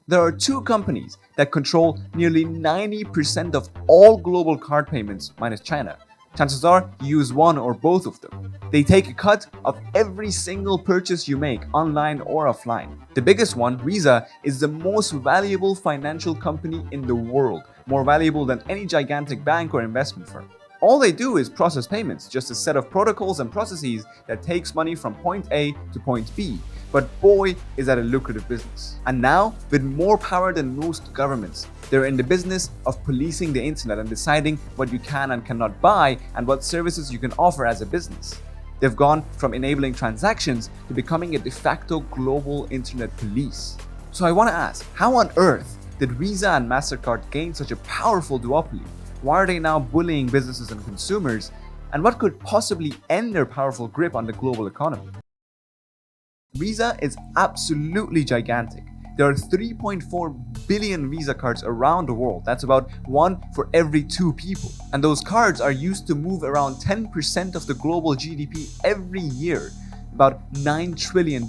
There are two companies that control nearly 90% of all global card payments, minus China. Chances are you use one or both of them. They take a cut of every single purchase you make, online or offline. The biggest one, Visa, is the most valuable financial company in the world, more valuable than any gigantic bank or investment firm. All they do is process payments, just a set of protocols and processes that takes money from point A to point B. But boy, is that a lucrative business. And now, with more power than most governments, they're in the business of policing the internet and deciding what you can and cannot buy and what services you can offer as a business. They've gone from enabling transactions to becoming a de facto global internet police. So I want to ask, how on earth did Visa and MasterCard gain such a powerful duopoly? Why are they now bullying businesses and consumers? And what could possibly end their powerful grip on the global economy? Visa is absolutely gigantic. There are 3.4 billion Visa cards around the world. That's about one for every two people. And those cards are used to move around 10% of the global GDP every year, about $9 trillion.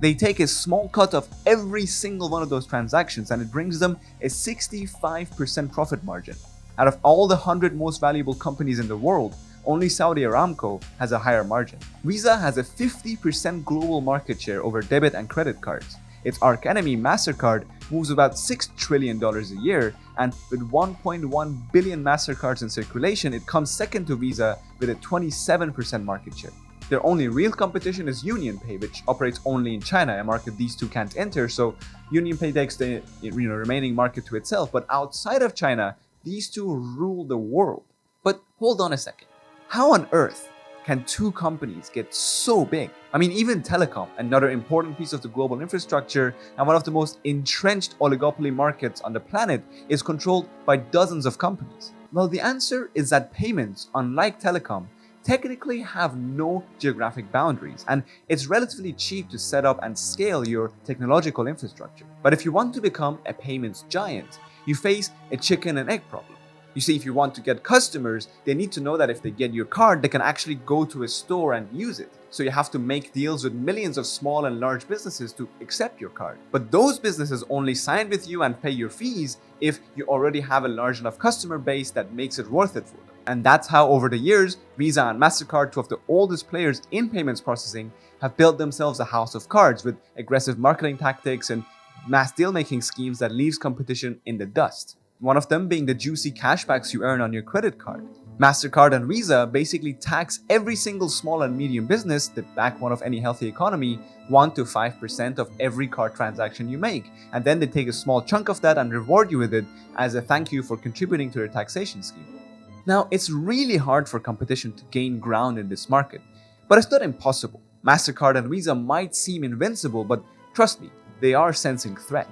They take a small cut of every single one of those transactions and it brings them a 65% profit margin. Out of all the 100 most valuable companies in the world, only Saudi Aramco has a higher margin. Visa has a 50% global market share over debit and credit cards. Its archenemy MasterCard moves about $6 trillion a year, and with 1.1 billion MasterCards in circulation, it comes second to Visa with a 27% market share. Their only real competition is UnionPay, which operates only in China, a market these two can't enter, so UnionPay takes the remaining market to itself. But outside of China, these two rule the world. But hold on a second. How on earth can two companies get so big? I mean, even telecom, another important piece of the global infrastructure and one of the most entrenched oligopoly markets on the planet, is controlled by dozens of companies. Well, the answer is that payments, unlike telecom, technically have no geographic boundaries, and it's relatively cheap to set up and scale your technological infrastructure. But if you want to become a payments giant, you face a chicken and egg problem. You see, if you want to get customers, they need to know that if they get your card, they can actually go to a store and use it. So you have to make deals with millions of small and large businesses to accept your card. But those businesses only sign with you and pay your fees if you already have a large enough customer base that makes it worth it for them. And that's how over the years, Visa and MasterCard, two of the oldest players in payments processing, have built themselves a house of cards with aggressive marketing tactics and mass deal-making schemes that leaves competition in the dust. One of them being the juicy cashbacks you earn on your credit card. MasterCard and Visa basically tax every single small and medium business, the backbone of any healthy economy, 1 to 5% of every card transaction you make. And then they take a small chunk of that and reward you with it as a thank you for contributing to their taxation scheme. Now, it's really hard for competition to gain ground in this market, but it's not impossible. MasterCard and Visa might seem invincible, but trust me, they are sensing threat.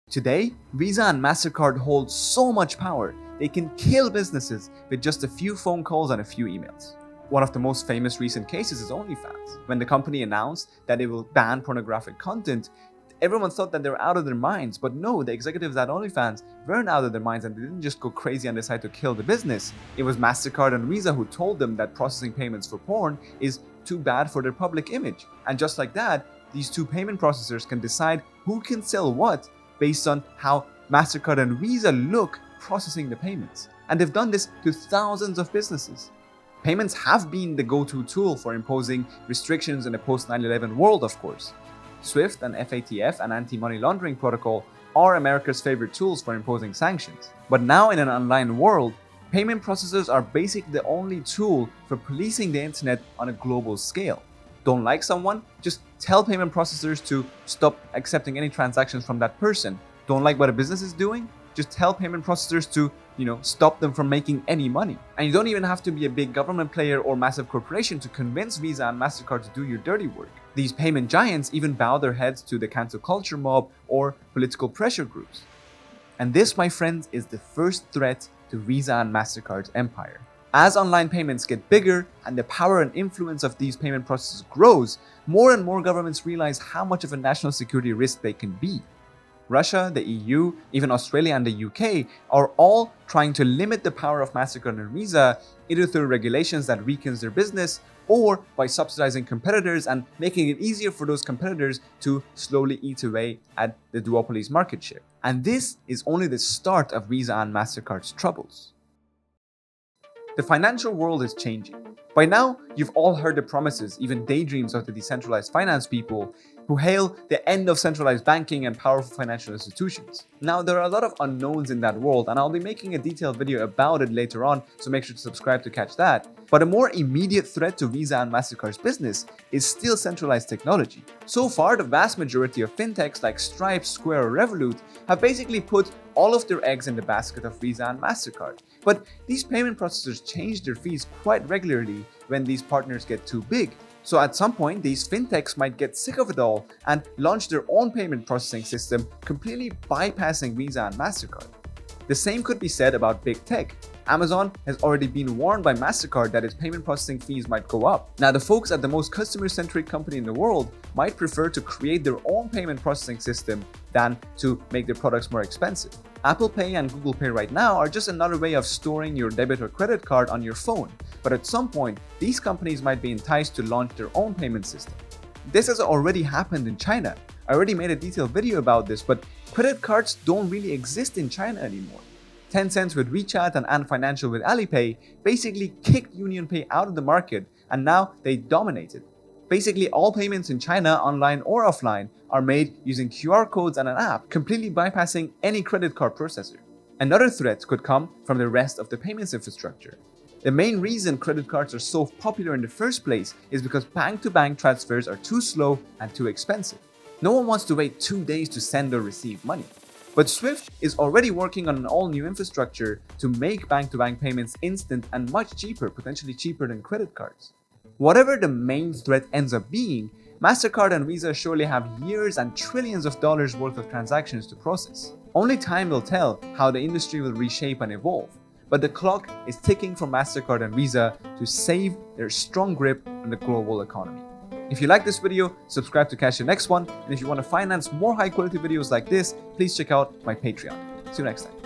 Today, Visa and MasterCard hold so much power, they can kill businesses with just a few phone calls and a few emails. One of the most famous recent cases is OnlyFans. When the company announced that it will ban pornographic content, everyone thought that they were out of their minds. But no, the executives at OnlyFans weren't out of their minds and they didn't just go crazy and decide to kill the business. It was MasterCard and Visa who told them that processing payments for porn is too bad for their public image. And just like that, these two payment processors can decide who can sell what based on how MasterCard and Visa look processing the payments. And they've done this to thousands of businesses. Payments have been the go-to tool for imposing restrictions in a post-9/11 world, of course. SWIFT and FATF and anti-money laundering protocol are America's favorite tools for imposing sanctions. But now in an online world, payment processors are basically the only tool for policing the internet on a global scale. Don't like someone? Just tell payment processors to stop accepting any transactions from that person. Don't like what a business is doing? Just tell payment processors to, stop them from making any money. And you don't even have to be a big government player or massive corporation to convince Visa and MasterCard to do your dirty work. These payment giants even bow their heads to the cancel culture mob or political pressure groups. And this, my friends, is the first threat to Visa and MasterCard's empire. As online payments get bigger and the power and influence of these payment processors grows, more and more governments realize how much of a national security risk they can be. Russia, the EU, even Australia and the UK are all trying to limit the power of MasterCard and Visa either through regulations that weakens their business or by subsidizing competitors and making it easier for those competitors to slowly eat away at the duopoly's market share. And this is only the start of Visa and MasterCard's troubles. The financial world is changing. By now, you've all heard the promises, even daydreams of the decentralized finance people who hail the end of centralized banking and powerful financial institutions. Now, there are a lot of unknowns in that world, and I'll be making a detailed video about it later on, so make sure to subscribe to catch that. But a more immediate threat to Visa and MasterCard's business is still centralized technology. So far, the vast majority of fintechs like Stripe, Square, or Revolut have basically put all of their eggs in the basket of Visa and MasterCard. But these payment processors change their fees quite regularly when these partners get too big. So at some point, these fintechs might get sick of it all and launch their own payment processing system, completely bypassing Visa and MasterCard. The same could be said about big tech. Amazon has already been warned by MasterCard that its payment processing fees might go up. Now, the folks at the most customer-centric company in the world might prefer to create their own payment processing system than to make their products more expensive. Apple Pay and Google Pay right now are just another way of storing your debit or credit card on your phone. But at some point, these companies might be enticed to launch their own payment system. This has already happened in China. I already made a detailed video about this, but credit cards don't really exist in China anymore. Tencent with WeChat and Ant Financial with Alipay basically kicked UnionPay out of the market, and now they dominate it. Basically, all payments in China, online or offline, are made using QR codes and an app, completely bypassing any credit card processor. Another threat could come from the rest of the payments infrastructure. The main reason credit cards are so popular in the first place is because bank-to-bank transfers are too slow and too expensive. No one wants to wait 2 days to send or receive money. But Swift is already working on an all-new infrastructure to make bank-to-bank payments instant and much cheaper, potentially cheaper than credit cards. Whatever the main threat ends up being, MasterCard and Visa surely have years and trillions of dollars worth of transactions to process. Only time will tell how the industry will reshape and evolve. But the clock is ticking for MasterCard and Visa to save their strong grip on the global economy. If you like this video, subscribe to catch the next one, and if you want to finance more high quality videos like this, please check out my Patreon. See you next time.